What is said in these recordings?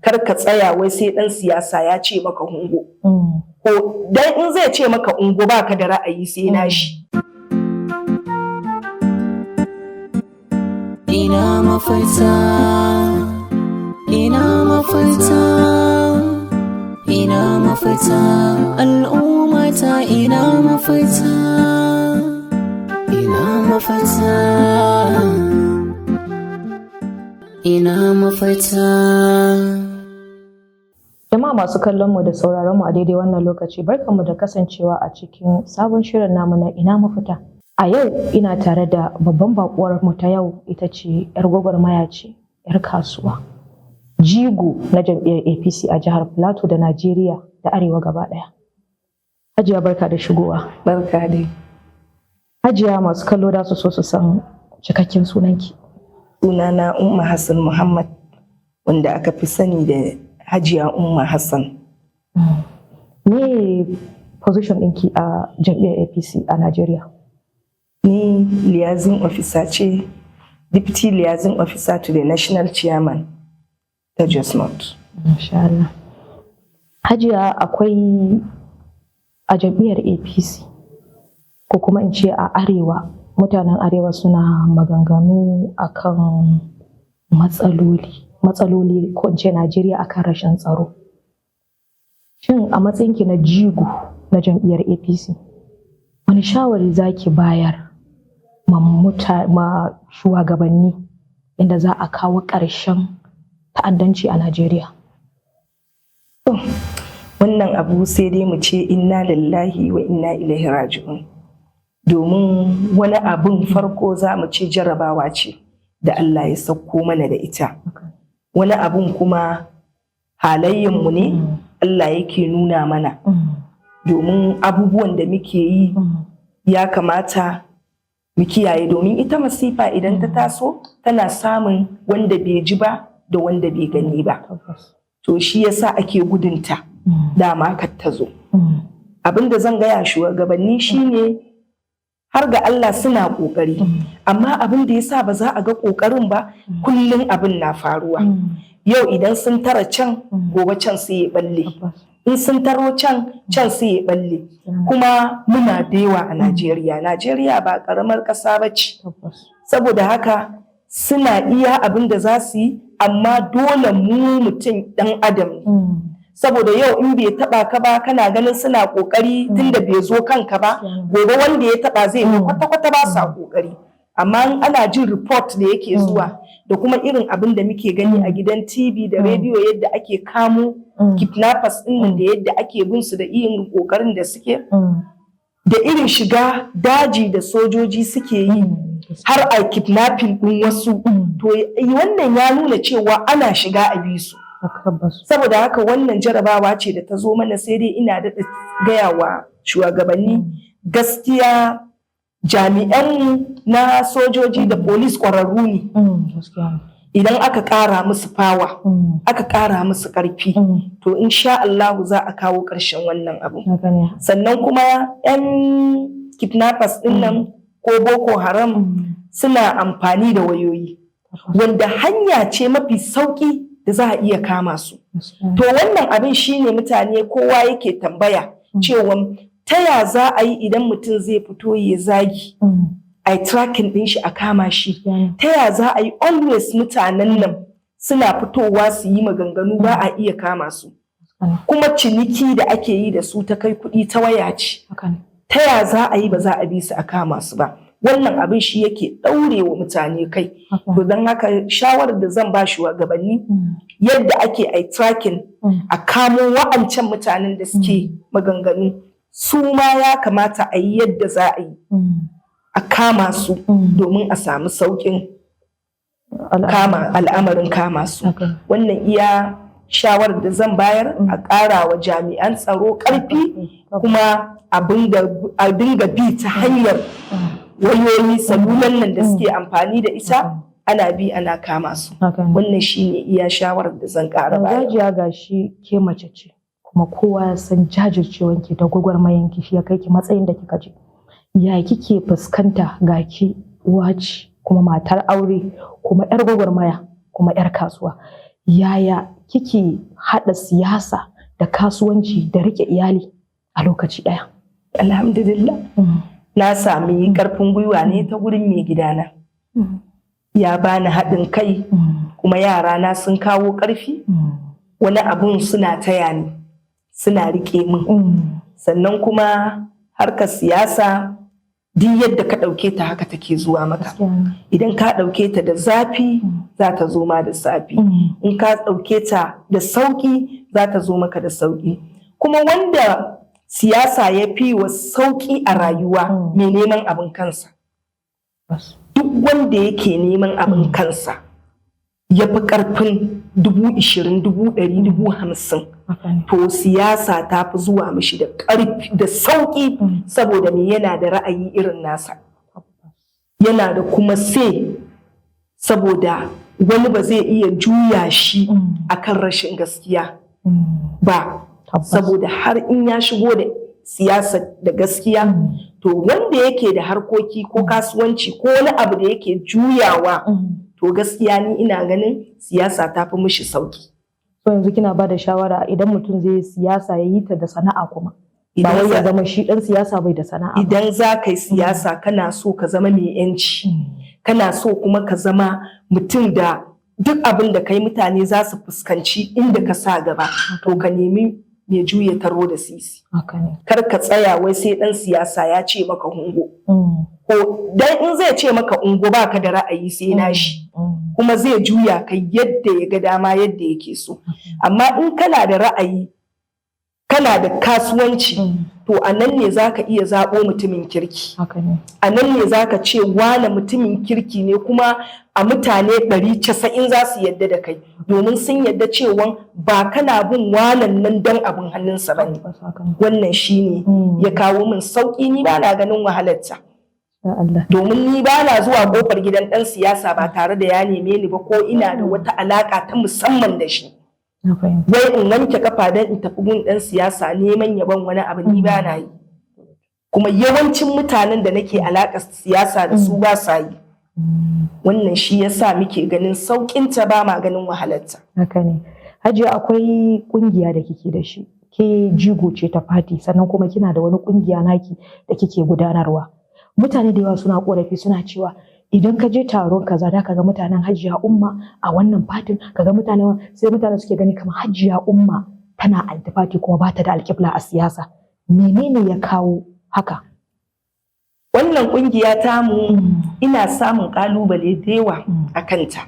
kar ka tsaya wai sai ɗan siyasa ya ce maka hungo. Ko dan in zai ce maka ungo baka da ra'ayi sai nashi. Ina mafita, ina mafita, ina mafita, al'ummata ina mafita, ina mafita, ina mafita. Jama'a masu kallon mu da sauraron mu a daidai wannan lokaci, barkanmu da kasancewa a cikin sabon shirin namu na ina mafita. A yau ina tare da babban bakuwar mu ta yau, ita ce 'yar gwagwarmaya ce, 'yar kasuwa, jigo na jam'iyyar APC a jihar Plateau da Najeriya da Arewa gaba ɗaya. Hajiya barka da shigowa. Barka dai. Hajiya masu kallo da su so su san cikakken sunanki. Sunana Umma Hassan Muhammad, wanda aka fi sani da Hajiya Umma Hassan. Me position ɗinki a jam'iyyar APC a Najeriya? Ni liaison officer ce, deputy liaison officer to the national chairman ta Jos North. Masha Allah. Hajiya, akwai a jam'iyyar APC ko kuma in ce a Arewa, mutanen Arewa suna maganganu akan matsaloli ko in ce Najeriya akan rashin tsaro. Shin a matsayinki na jigo na jam'iyyar APC, wani shawari zaki bayar ma shugabanni inda za a kawo ƙarshen ta'addanci a Najeriya? Wannan abu sai dai mu ce inna lillahi wa inna ilaihi raji'un. Domin wani abun farko za mu ce jarabawa ce da Allah ya sauko mana da ita. Wani abun kuma halayyanmu ne Allah yake nuna mana. Domin abubuwan da muke yi ya kamata mu kiyaye, domin ita masifa idan ta taso tana samun wanda bai ji ba da wanda bai gani ba. To shi yasa ake gudunta dama kar ta zo. Abin da zan gaya shugabanni shine har ga Allah suna kokari, amma abin da yasa ba za a ga kokarin ba, kullum abin na faruwa. Yau idan sun tara can, gobe can sai ya balle. In sun taro can sai ya balle. Kuma muna da yawa a Najeriya. Najeriya ba karamar ƙasa ba ce. Saboda haka suna iya abin da za su yi, amma dole mu mutum ɗan adam ne. Saboda yau in bai taɓa ka ba kana ganin suna ƙoƙari tunda bai zo kanka ba, gobe wanda ya taɓa zai yi kwata-kwata ba sa ƙoƙari. Amma ana jin report da yake zuwa da kuma irin abin da muke gani a gidan TV da rediyo, yadda ake kamo kidnappers ɗin da yadda ake bin su da irin ƙoƙarin da suke, da irin shiga daji da sojoji suke yi har a kidnapping ɗin wasu. To wannan ya nuna cewa ana shiga a bi su. Saboda haka wannan jarabawa ce da ta zo mana, sai dai ina daɗa gaya wa shugabanni gaskiya. Jami'an na sojoji da polis ƙwararru ne. Idan aka ƙara musu fawa, aka ƙara musu ƙarfi, to insha Allah za a kawo ƙarshen wannan abu. Sannan kuma 'yan kidnappers ɗin nan ko Boko Haram suna amfani da wayoyi, wanda hanya ce mafi sauƙi da za a iya kama su. To wannan abin shine mutane kowa yake tambaya cewa ta ya za a yi idan mutum zai fito ya zagi a tracking ɗin shi a kama shi? Ta ya za a yi always mutanen nan suna fitowa su yi maganganu ba a iya kama su? Kuma ciniki da ake yi da su ta kai kuɗi ta waya ce. Ta ya za a yi ba za a bi su a kama su ba? Wannan abin shi yake ɗaure wa mutane kai. To don haka shawarar da zan ba shugabanni, yadda ake a tracking a kamo wa'ancan mutanen da suke maganganu, su ma ya kamata a yi yadda za a yi a kama su domin a samu sauƙin al'amarin kama su. Wannan iya shawarar da zan bayar, a ƙara wa jami'an tsaro ƙarfi, kuma a dinga bi ta hanyar wayoyi salulan nan da suke amfani da ita, ana bi ana kama su. Wannan shine iya shawarar da zan ƙara bayar. Gajiya gashi ke mace ce, kuma kowa ya san jajircewanki da gwagwarmayanki shi ya kai ki matsayin da kika je. Ya kike fuskanta ga ki uwa ce, kuma matar aure, kuma 'yar gwagwarmaya, kuma 'yar kasuwa. Yaya kike haɗa siyasa da kasuwanci da rike iyali a lokaci ɗaya? Alhamdulillah. Na sami ƙarfin gwiwa ne ta gurin mai gidana. Ya bani haɗin kai, kuma yarana sun kawo ƙarfi. Wani abun suna taya ni, suna riƙe min. Sannan kuma harkar siyasa duk yadda ka ɗauke ta haka take zuwa maka. Idan ka ɗauke ta da zafi za ta zo ma da zafi. In ka ɗauke ta da sauƙi za ta zo maka da sauƙi. Kuma wanda siyasa ya fi wa sauƙi a rayuwa mai neman abin kansa. Duk wanda yake neman abin kansa ya fi ƙarfin 20,000, 100,000, 50,000. To siyasa ta fi zuwa mishi da ƙarfi da sauƙi, saboda me yana da ra'ayi irin nasa. Yana da kuma sai, saboda wani ba zai iya juya shi akan rashin gaskiya ba. Saboda har in ya shigo da siyasa da gaskiya, to wanda yake da harkoki ko kasuwanci ko wani abu da yake juyawa, to gaskiya ni ina ganin siyasa ta fi mishi sauki. So yanzu kina ba da shawara idan mutum zai siyasa ya yi ta da sana'a kuma, ba wai ya zama shi ɗan siyasa bai da sana'a. Idan za ka yi siyasa kana so ka zama mai yanci, kana so kuma ka zama mutum da duk abin da kai mutane za su fuskanci inda ka sa gaba, to ka nemi mai juya taro da sisi. Kar ka tsaya wai sai ɗan siyasa ya ce maka hungo. Ko dan in zai ce maka ungo baka da ra'ayi sai nashi, kuma zai juya kai yadda ya ga dama yadda yake so. Amma in kana da ra'ayi, kana da kasuwanci, to a nan ne za ka iya zaɓo mutumin kirki. A nan ne za ka ce wane mutumin kirki ne, kuma a mutane 190 za su yadda da kai, domin sun yadda cewa ba kana bin wanan nan don abin hannunsa ba ne. Wannan shi ne ya kawo min sauƙi, ni ba na ganin wahalarta. Domin ni ba na zuwa ƙofar gidan ɗan siyasa ba tare da ya neme ni ba, ko ina da wata alaƙa ta musamman da shi. Wai in wanke kafa don in tafi gun ɗan siyasa neman yaban wani abu, ni ba na yi. Kuma yawancin mutanen da nake alaƙa siyasa da su ba sa yi. Wannan shi ya sa muke ganin sauƙinta, ba ma ganin wahalarta. Haka ne. Hajiya, akwai ƙungiya da kike da shi, ke jigo ce ta fati, sannan kuma kina da wani ƙungiya naki da kike gudanarwa. Mutane da yawa suna ƙorafi, suna cewa idan ka je taron kaza da ka ga mutanen hajiya umma a wannan fatin, ka ga mutane, sai mutane suke gani kamar hajiya umma tana antifati kuma ba ta da alƙibla a siyasa. Menene ya kawo haka? Wannan ƙungiya tamu ina samun ƙalubale da yawa a kanta.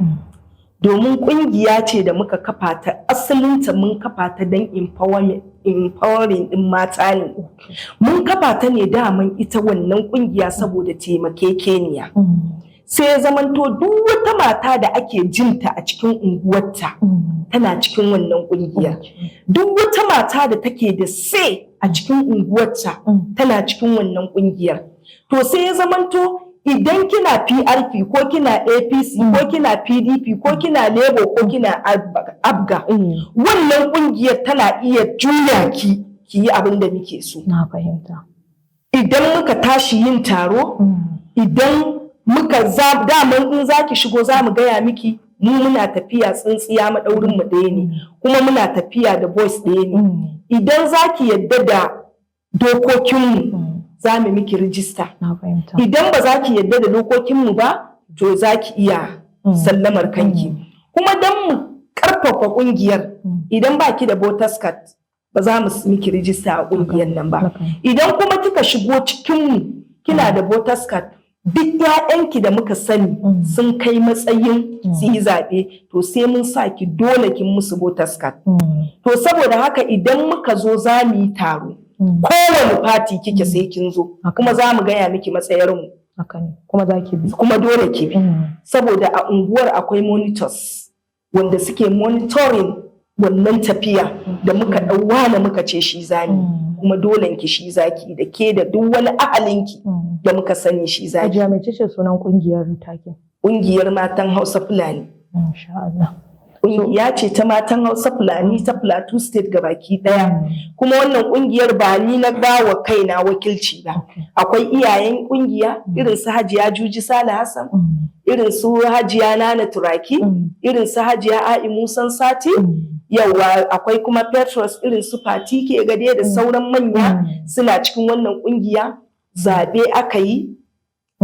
Domin ƙungiya ce da muka kafa ta, asalinta mun kafa ta don empowering ɗin mata ne. Mun kafa ta ne daman ita wannan ƙungiya saboda taimakekeniya. Sai ya zamanto duk wata mata da ake jinta a cikin unguwarta tana cikin wannan ƙungiyar. Duk wata mata da take da say a cikin unguwarta tana cikin wannan ƙungiyar. To sai ya zamanto idan kina PRP ko kina APC ko kina PDP ko kina Labour ko kina Abga, wannan ƙungiyar tana iya juya ki yi abin da muke so. Na fahimta. Idan muka tashi yin taro, idan muka daman in za ki shigo za mu gaya miki, mu muna tafiya tsintsiya maɗaurin mu ɗaya ne, kuma muna tafiya da voice ɗaya ne. Idan za ki yadda da dokokinmu, za mu miki rijista. Idan ba za ki yadda da dokokinmu ba, to za ki iya sallamar kanki. Kuma don mu ƙarfafa ƙungiyar, idan ba ki da voters card, ba za mu miki rijista a ƙungiyar nan ba. Idan kuma kika shigo cikinmu kina da voters card, duk 'ya'yanki da muka sani sun kai matsayin su yi zaɓe, to sai mun sa ki dole kin musu voters card. To saboda haka idan muka zo za mu yi taro, kowane fati kike sai kin zo, kuma za mu gaya miki matsayarmu. Kuma za ki bi. Kuma dole ki bi. Saboda a unguwar akwai monitors wanda suke monitoring wannan tafiya da muka ɗauwa da muka ce shi zani. Kuma dole ki shi zaki, da ke da duk wani ahalinki da muka sani shi zaki. Hajiya, mai ce sunan ƙungiyar take? Ƙungiyar matan Hausa Fulani. Masha Allah. Ƙungiya ce ta matan Hausa Fulani ta Plateau State gabaki ɗaya. Kuma wannan ƙungiyar ba ni na bawa kaina wakilci ba. Akwai iyayen ƙungiya irin su Hajiya Juji Sale Hassan, irin su Hajiya Nana Turaki, irin su Hajiya A'i Musan Sati, yawa akwai kuma Petros irin su Fati ke gade da sauran manya suna cikin wannan kungiya. Zaɓe aka yi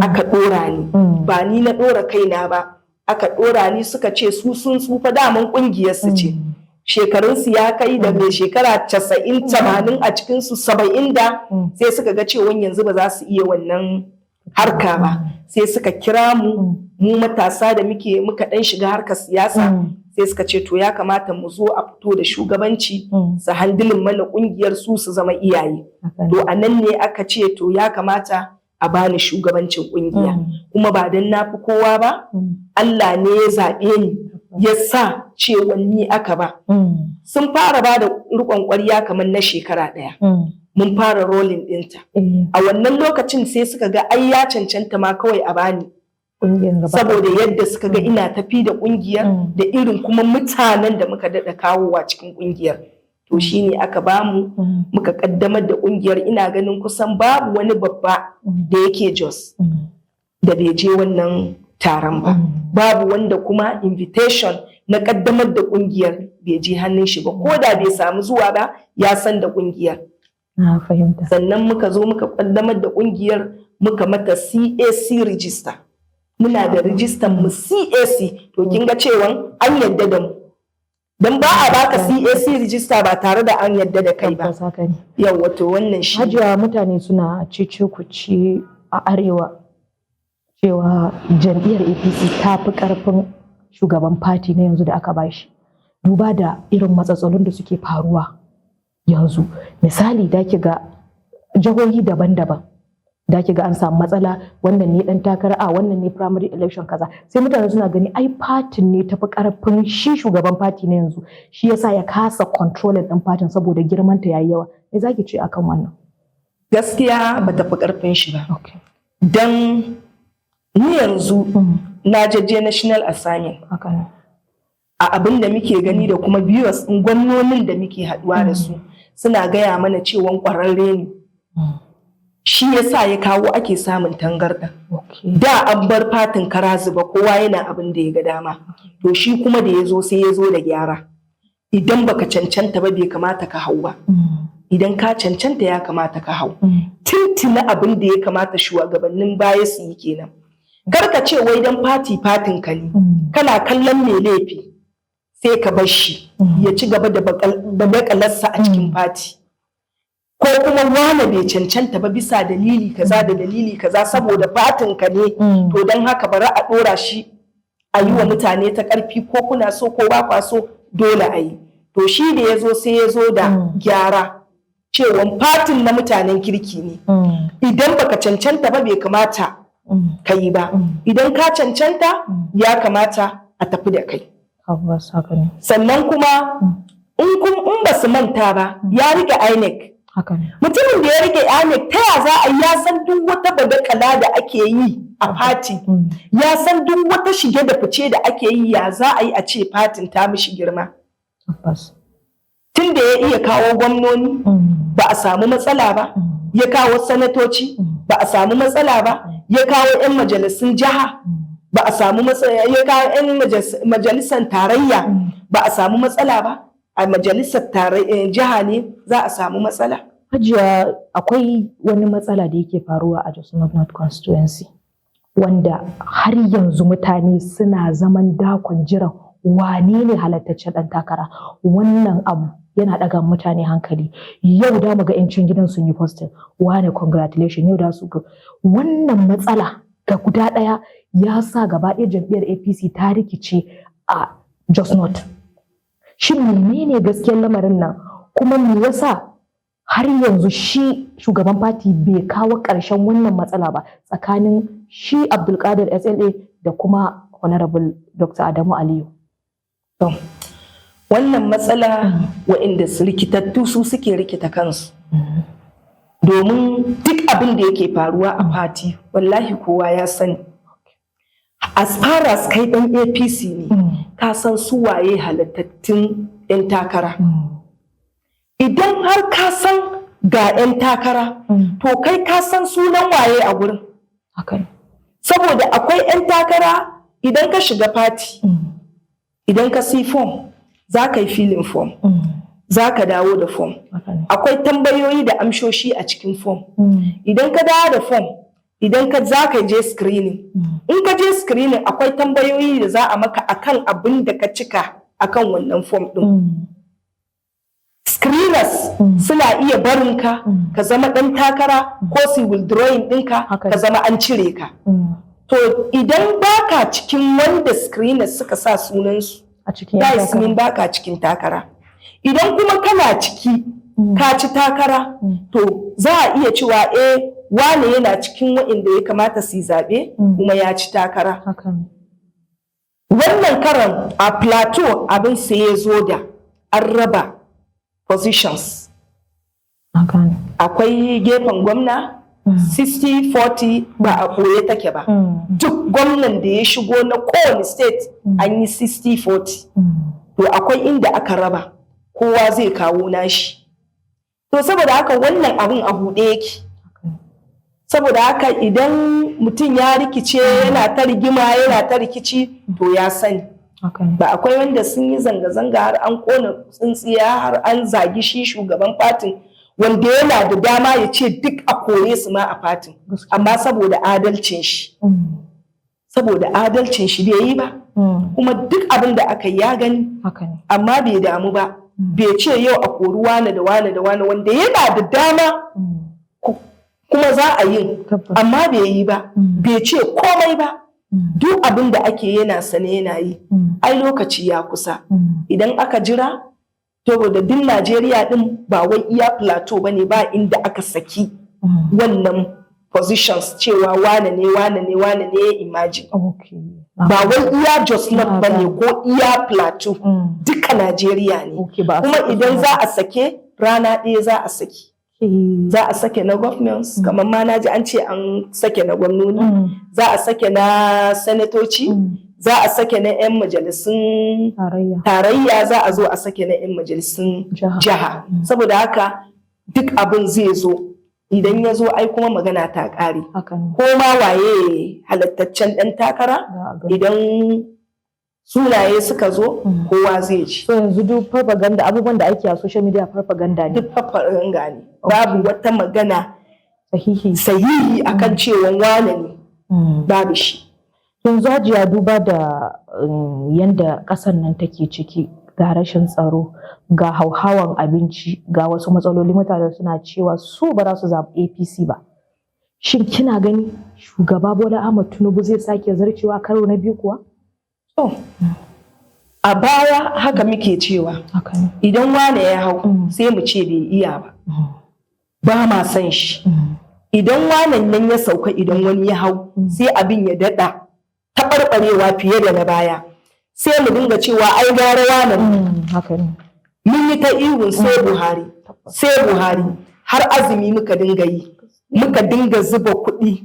aka ɗora ni, ba ni na ɗora kaina ba, aka ɗora ni suka ce su sun tsufa daman kungiyar su ce. Shekarunsu ya kai da mai shekara 90-80 a cikinsu 70 da sai suka ga cewa yanzu ba za su iya wannan harka ba, sai suka kira mu matasa da muka ɗan shiga harkar siyasa, sai suka ce to ya kamata mu zo a fito da shugabanci su handilin mana ƙungiyar su zama iyaye. To a nan ne aka ce to ya kamata a bani shugabancin ƙungiya, kuma ba don na fi kowa ba, Allah ne ya zaɓe ni ya sa cewa ni aka ba. Sun fara ba da riƙon ƙwarya kamar na shekara ɗaya. Mun fara rolling ɗinta. A wannan lokacin sai suka ga ai ya cancanta ma kawai a bani. Saboda yadda suka ga ina tafi da ƙungiyar da irin kuma mutanen da muka daɗa kawowa cikin ƙungiyar. To shi ne aka bamu muka ƙaddamar da ƙungiyar. Ina ganin kusan babu wani babba da yake Jos da bai je wannan taron ba. Babu wanda kuma invitation na ƙaddamar da ƙungiyar bai je hannun shi ba, ko da bai samu zuwa ba ya san da ƙungiyar. Na fahimta. Sannan muka zo muka ƙaddamar da ƙungiyar muka mata CAC register. Muna da rijistan mu CAC, to kin ga cewa an yadda da mu. Dan ba a baka CAC register ba tare da an yadda da kai ba. Yawwa to wannan shi. Hajiya, mutane suna cece-kuce a arewa cewa jam'iyyar APC ta fi ƙarfin shugaban fati na yanzu da aka bashi. Duba da irin matsatsalun da suke faruwa yanzu. Misali da ki ga jihohi daban-daban. Da ki ga an samu matsala, wannan ne dan takara, wannan ne primary election kaza. Sai mutane suna gani ai fatin ne tafi ƙarfin shi shugaban fati na yanzu. Shi yasa ya kasa controlling ɗin fatin saboda girman ta yayi yawa. Me zaki ce akan wannan? Gaskiya ba ta fi ƙarfin shi ba. Dan ni yanzu na je national assignment. A abin da muke gani da kuma viewers ɗin gwamnonin da muke haɗuwa da su suna gaya mana cewa ƙwararre ne. Shi yasa ya kawo ake samun tangarɗa. Da an bar fatin kara zuba kowa yana abin da ya ga dama. To shi kuma da ya zo sai ya zo da gyara. Idan baka cancanta ba bai kamata ka hau ba. Idan ka cancanta ya kamata ka hau. Tuntuna abin da ya kamata shugabannin baya su yi kenan. Karka ce wai dan fatin ka ne. Kana kallon mai laifi sai ka bar shi ya ci gaba da bakalarsa a cikin fati. Ko kuma wane bai cancanta ba bisa dalili kaza da dalili kaza saboda fatin ka ne, to don haka bari a ɗora shi a yi wa mutane ta ƙarfi, ko kuna so ko ba kwa so dole a yi. To shi da ya zo sai ya zo da gyara cewa fatin na mutanen kirki ne. Idan baka cancanta ba bai kamata ka yi ba. Idan ka cancanta ya kamata a tafi da kai. Sannan kuma in ba su manta ba ya rike INEC. Mutumin da ya rike INEC ta ya za a yi, ya san duk wata badakala da ake yi a fati, ya san duk wata shige da fice da ake yi, ya za a yi a ce fatin ta mishi girma. Tun da ya iya kawo gwamnoni ba a samu matsala ba, ya kawo sanatoci ba a samu matsala ba, ya kawo 'yan majalisun jiha ba a samu matsala, ya kawo 'yan majalisar tarayya ba a samu matsala ba. A majalisar jiha ne za a samu matsala. Hajiya, akwai wani matsala da yake faruwa a Jos North constituency wanda har yanzu mutane suna zaman dakon jiran wane ne halattaccen ɗan takara. Wannan abu yana ɗaga mutane hankali. Yau da mu ga 'yancin gidan sun yi posting, wane congratulation, yau da su ga wannan matsala ga guda ɗaya ya sa gaba ɗaya jam'iyyar APC ta rikice a Jos North. Shin menene gaskiyar lamarin nan, kuma me yasa har yanzu shi shugaban fati bai kawo ƙarshen wannan matsala ba tsakanin shi Abdulkadir SLA da kuma Honorable Dr. Adamu Aliyu? Wannan matsala waɗanda su rikitattu su suke rikita kansu. Domin duk abin da yake faruwa a fati wallahi kowa ya sani. As far as kai ɗan APC ne, ka san su waye halittattun 'yan takara. Idan har ka san ga 'yan takara, to kai ka san sunan waye a gurin. Saboda akwai 'yan takara idan ka shiga fati, idan ka si form, za ka yi filin form, za ka dawo da form. Akwai tambayoyi da amshoshi a cikin form. Idan ka dawo da form, idan ka za ka je screening. In ka je screening akwai tambayoyi da za a maka akan abin da ka cika akan wannan form ɗin. Screeners suna iya barinka ka zama ɗan takara ko su withdrawing ɗinka ka zama an cire ka. To idan baka cikin wanda screeners suka sa sunansu, that mean baka cikin takara. Idan kuma kana ciki ka ci takara, to za a iya cewa wane yana cikin waɗanda ya kamata su yi zaɓe kuma ya ci takara. Wannan karan a plateau abin sai ya zo da an raba positions. Akwai gefen gwamna 60-40 ba a ɓoye take ba. Duk gwamnan da ya shigo na kowane state an yi 60-40. To akwai inda aka raba, kowa zai kawo nashi. To saboda haka wannan abin a buɗe yake. Saboda haka idan mutum ya rikice yana ta rigima yana ta rikici to ya sani. Ba akwai wanda sun yi zanga-zanga har an kona tsintsiya har an zagi shi shugaban fatin wanda yana da dama ya ce duk a kore su ma a fatin, amma saboda adalcin shi. Saboda adalcin shi bai yi ba, kuma duk abin da aka yi ya gani, amma bai damu ba. Bai ce yau a kori wane da wane da wane wanda yana da dama kuma za a yi, amma bai yi ba, bai ce komai ba. Duk abin da ake yana sane yana yi. Ai lokaci ya kusa. Idan aka jira, to da duk Najeriya din ba wai iya plateau bane ba inda aka saki wannan positions cewa wane ne ya imagine. Ba wai iya Jos North bane ko iya plateau, duka Najeriya ne. Kuma idan za a sake rana ɗaya za a saki. Za a sake na governments, kamar ma na ji an ce an sake na gwamnoni, za a sake na sanatoci, za a sake na 'yan majalisun tarayya, za a zo a sake na 'yan majalisun jiha. Saboda haka duk abin zai zo, idan ya zo ai kuma magana ta ƙare. Ko ma waye halattaccen ɗan takara, idan sunaye suka zo kowa zai ji. So yanzu duk propaganda, abubuwan da ake a social media propaganda ne. Duk propaganda ne. Babu wata magana sahihi akan cewa wane ne. Babu shi. Yanzu Hajiya, duba da yanda ƙasar nan take ciki, ga rashin tsaro, ga hauhawan abinci, ga wasu matsaloli, mutane suna cewa su ba za su zaɓi APC ba. Shin kina gani shugaba Bola Ahmed Tinubu zai sake zarcewa karo na biyu kuwa? A baya haka muke cewa idan wane ya hau sai mu ce bai iya ba, ba ma san shi. Idan wanan nan ya sauka, idan wani ya hau sai abin ya daɗa taɓarɓarewa fiye da na baya, sai mu dinga cewa ai gara wanan. Mun yi ta ihun sai Buhari har azumi muka dinga yi, muka dinga zuba kuɗi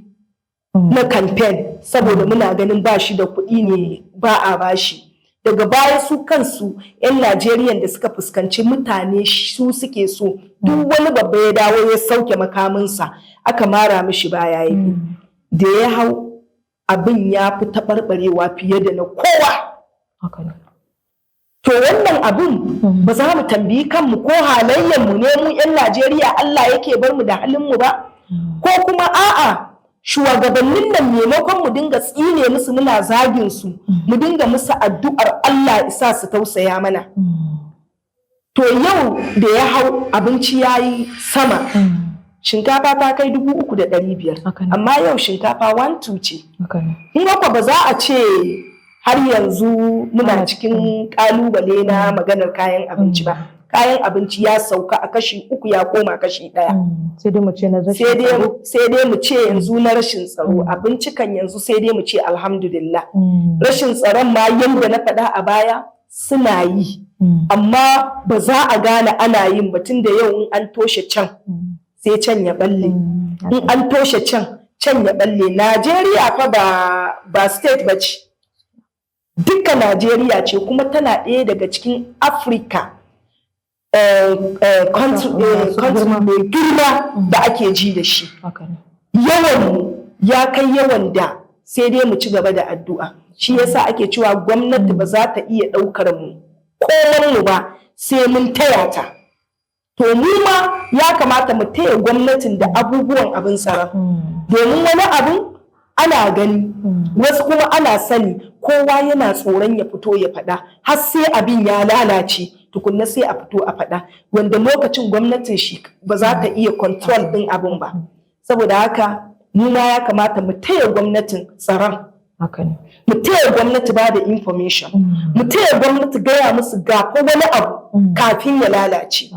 na campaign saboda muna ganin ba shi da kuɗi ne ba a bashi. Daga baya su kansu 'yan Najeriya da suka fuskanci mutane su suke so duk wani babba ya dawo ya sauke makaminsa aka mara mishi baya yake. Da ya hau abin ya fi taɓarɓarewa fiye da na kowa. To wannan abin ba za mu tambayi kanmu ko halayyarmu ne mu 'yan Najeriya Allah yake bar mu da halinmu ba, ko kuma a'a shugabannin nan maimakon mu dinga tsine musu muna zagin su, mu dinga musu addu'ar Allah isa su tausaya mana. To yau da ya hau abinci ya yi sama, shinkafa ta kai 3,500, amma yau shinkafa 1-2 ce. In haka ba za a ce har yanzu muna cikin kalubale na maganar kayan abinci ba. Kayan abinci ya sauka a kashi 3 ya koma kashi 1. Sai dai mu ce na rashin tsaro. Sai dai mu ce yanzu na rashin tsaro. Abinci kan yanzu sai dai mu ce alhamdulillah. Rashin tsaron ma yanda na faɗa a baya suna yi. Amma ba za a gane ana yin ba tun da yau in an toshe can sai can ya balle. In an toshe can ya balle. Najeriya fa ba state ba ce. Dukka Najeriya ce kuma tana ɗaya daga cikin Afirka. Country mai girma da ake ji da shi. Yawan ya kai yawan da sai dai mu ci gaba da addu'a. Shi yasa ake cewa gwamnati ba za ta iya ɗaukar mu komanmu ba sai mun taya ta. To mu ma ya kamata mu taya gwamnatin da abubuwan abin tsara. Domin wani abun ana gani, wasu kuma ana sani, kowa yana tsoron ya fito ya faɗa har sai abin ya lalace tukunna sai a fito a faɗa, wanda lokacin gwamnatin shi ba za ta iya control ɗin abin ba. Saboda haka mu ma ya kamata mu taya gwamnatin tsaron. Mu taya gwamnati ba da information, mu taya gwamnati gaya musu ga wani abu kafin ya lalace.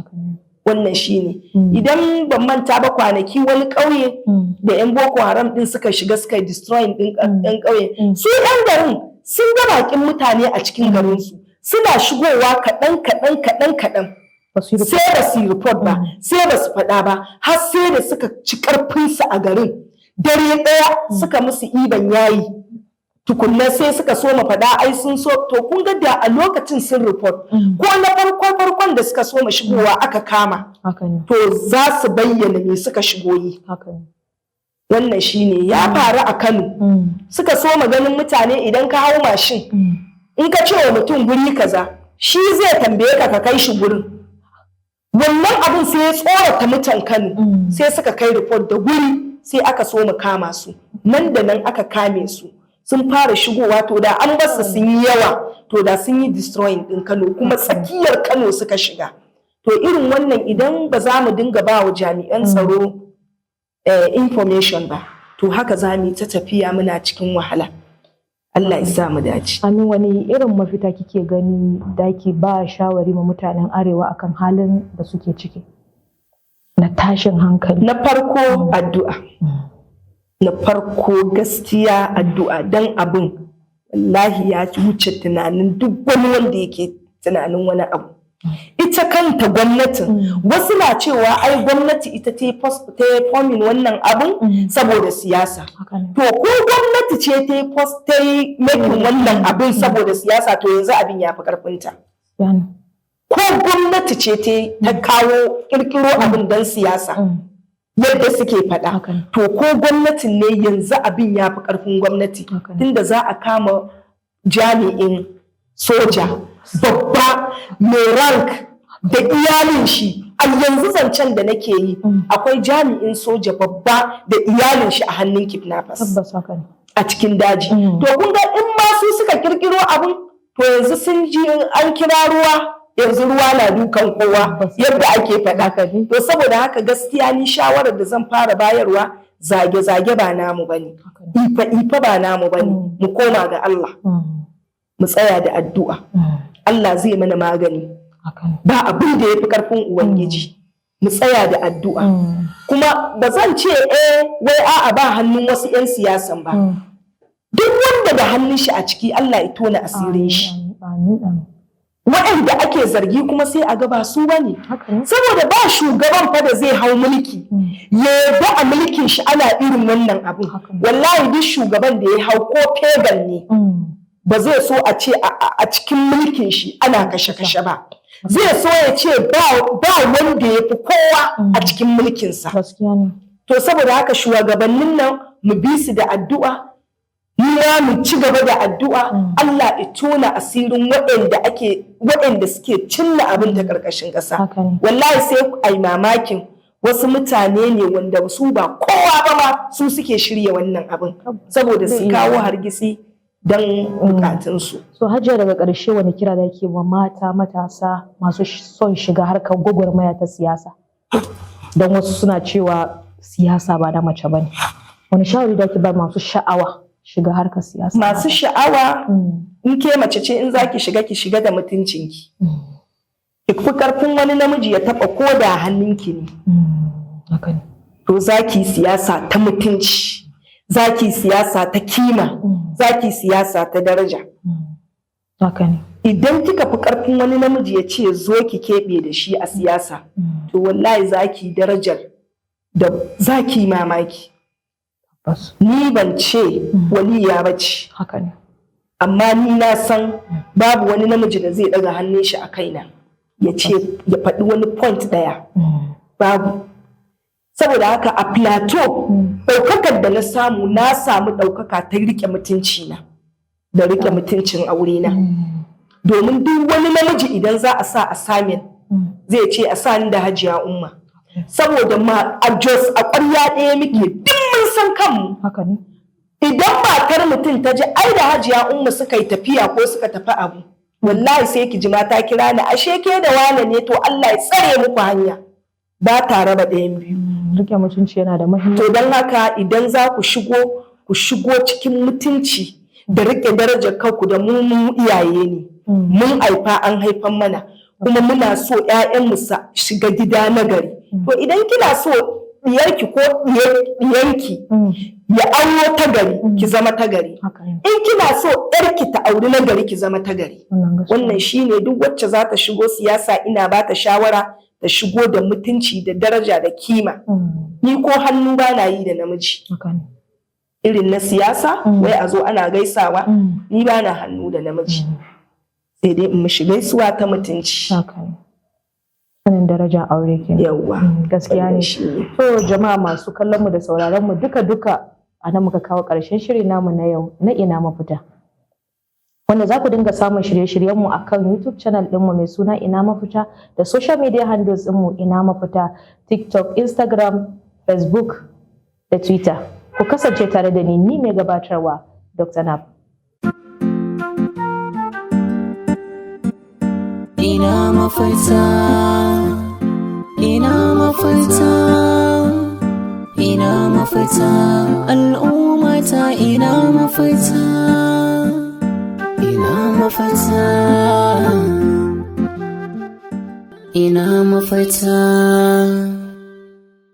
Wannan shi ne. Idan ban manta ba kwanaki wani ƙauye da 'yan Boko Haram ɗin suka shiga suka destroying ɗin ƙauye. Su 'yan garin sun ga baƙin mutane a cikin garinsu suna shigowa kaɗan. Sai ba su yi report ba, sai ba su faɗa ba, har sai da suka ci ƙarfinsu a garin. Dare ɗaya suka musu iban yayi. Tukunna sai suka so ma faɗa ai sun so, to kun ga da a lokacin sun report ko na farkon da suka so ma shigowa aka kama, to za su bayyana me suka shigo yi. Wannan shine ya faru a Kano. Suka so ma ganin mutane idan ka hau mashin in ka ce wa mutum guri kaza shi zai tambaye ka kai shi gurin. Wannan abin sai ya tsorata mutan Kano, sai suka kai report da guri, sai aka so mu kama su. Nan da nan aka kame su. Sun fara shigowa, to da an basu sun yi yawa to da sun yi destroying ɗin Kano, kuma tsakiyar Kano suka shiga. To irin wannan idan ba za mu dinga ba wa jami'an tsaro information ba, to haka za mu yi ta tafiya muna cikin wahala. Allah ya sa mu dace. Amin. Wani irin mafita kike gani da ke ba shawari ma mutanen Arewa akan halin da suke ciki na tashin hankali? Na farko addu'a. Na farko gaskiya addu'a, dan abin wallahi ya wuce tunanin duk wani wanda yake tunanin wani abu. Ita kanta gwamnatin, wasu na cewa ai gwamnati ita ta yi forming wannan abin saboda siyasa. To ko gwamnati ce ta yi making wannan abin saboda siyasa, to yanzu abin ya fi karfinta. Ko gwamnati ce ta kawo kirkiro abin don siyasa yadda suke faɗa, to ko gwamnatin ne yanzu abin ya fi ƙarfin gwamnati, tunda za a kama jami'in soja babba mai rank da iyalin shi. A yanzu zancen da nake yi akwai jami'in soja babba da iyalin shi a hannun kidnappers a cikin daji. To kun ga in ma su suka kirkiro abin, to yanzu sun ji an kira ruwa, yanzu ruwa na dukan kowa yadda ake faɗa. To saboda haka gaskiya ni shawarar da zan fara bayarwa, zage-zage ba namu bane, ifa ba namu bane, mu koma ga Allah, mu tsaya da addu'a. Allah zai mana magani, ba abin da ya fi ƙarfin Ubangiji. Mu tsaya da addu'a. Kuma ba zan ce wai a'a ba hannun wasu 'yan siyasan ba. Duk wanda da hannun shi a ciki Allah ya tona asirin shi. Waɗanda ake zargi kuma sai a ga ba su bane. Saboda ba shugaban fa da zai hau mulki ya ba a mulkin shi ana irin wannan abin. Wallahi duk shugaban da ya hau ko pagan ne ba zai so a ce a cikin mulkin shi ana kashe-kashe ba. Zai so ya ce ba wanda ya fi kowa a cikin mulkinsa. To saboda haka shugabannin nan mu bi su da addu'a, mu ci gaba da addu'a. Allah ya tona asirin waɗanda suke cinna abin da ƙarƙashin ƙasa. Wallahi sai ai mamakin wasu mutane ne wanda su ba kowa ba ma su suke shirya wannan abin saboda su kawo hargitsi don bukatunsu. So Hajiya, daga ƙarshe wani kira da ke wa mata matasa masu son shiga harkar gwagwarmaya ta siyasa? Don wasu suna cewa siyasa ba da mace ba ne. Wani shawari da ke ba masu sha'awa shiga harkar siyasa? Masu sha'awa, in ke mace ce, in za ki shiga da mutuncinki. Ki fi ƙarfin wani namiji ya taɓa ko da hannunki ne. To za ki siyasa ta mutunci. Za ki siyasa ta kima, za ki siyasa ta daraja. Idan kika fi ƙarfin wani namiji ya ce zo ki keɓe da shi a siyasa, to wallahi za ki darajar da za ki mamaki. Ni ban ce waliya ba ce, amma ni na san babu wani namiji da zai ɗaga hannun shi a kaina ya ce ya faɗi wani point ɗaya. Babu. Saboda haka a plateau ɗaukakar da na samu ɗaukaka ta riƙe mutunci na da riƙe mutuncin aure na domin duk wani namiji idan za a sa assignment zai ce a sa ni da hajiya umma, saboda ma a Jos a ƙwarya ɗaya muke duk mun san kanmu. Haka ne. Idan matar mutum ta ji ai da hajiya umma suka yi tafiya ko suka tafi abu, wallahi sai ki ji mata kira ni ashe ke da wane ne, to Allah ya tsare muku hanya, ba tare ba ɗayan biyu. Rike mutunci yana da muhimmanci. To don haka idan za ku shigo cikin mutunci da rike darajar kanku, da mu iyaye ne, mun haifa an haifan mana, kuma muna so ƴaƴanmu su shiga gida na gari. To idan kina so diyarki ko diyanki ya auro ta gari, ki zama ta gari. In kina so ƴarki ta auri na gari, ki zama ta gari. Wannan shine duk wacce za ta shigo siyasa ina ba ta shawara ta shigo da mutunci da daraja da kima. Ni ko hannu ba na yi da namiji. Irin na siyasa, wai a zo ana gaisawa, ni ba na hannu da namiji. Sai dai in mishi gaisuwa ta mutunci. Sanin darajar aure kenan. Yawwa. Gaskiya ne. To jama'a masu kallon mu da sauraron mu duka a nan muka kawo ƙarshen shirin namu na yau na ina mafita. Wanda za ku dinga samun shirye-shiryen mu akan YouTube channel ɗinmu mai suna Ina Mafita, da social media handles ɗinmu Ina Mafita, TikTok, Instagram, Facebook da Twitter. Ku kasance tare da ni mai gabatarwa Dr. Nab. Ina mafita, ina mafita, ina mafita, al'umma ta ina mafita, ina mafita, ina mafita.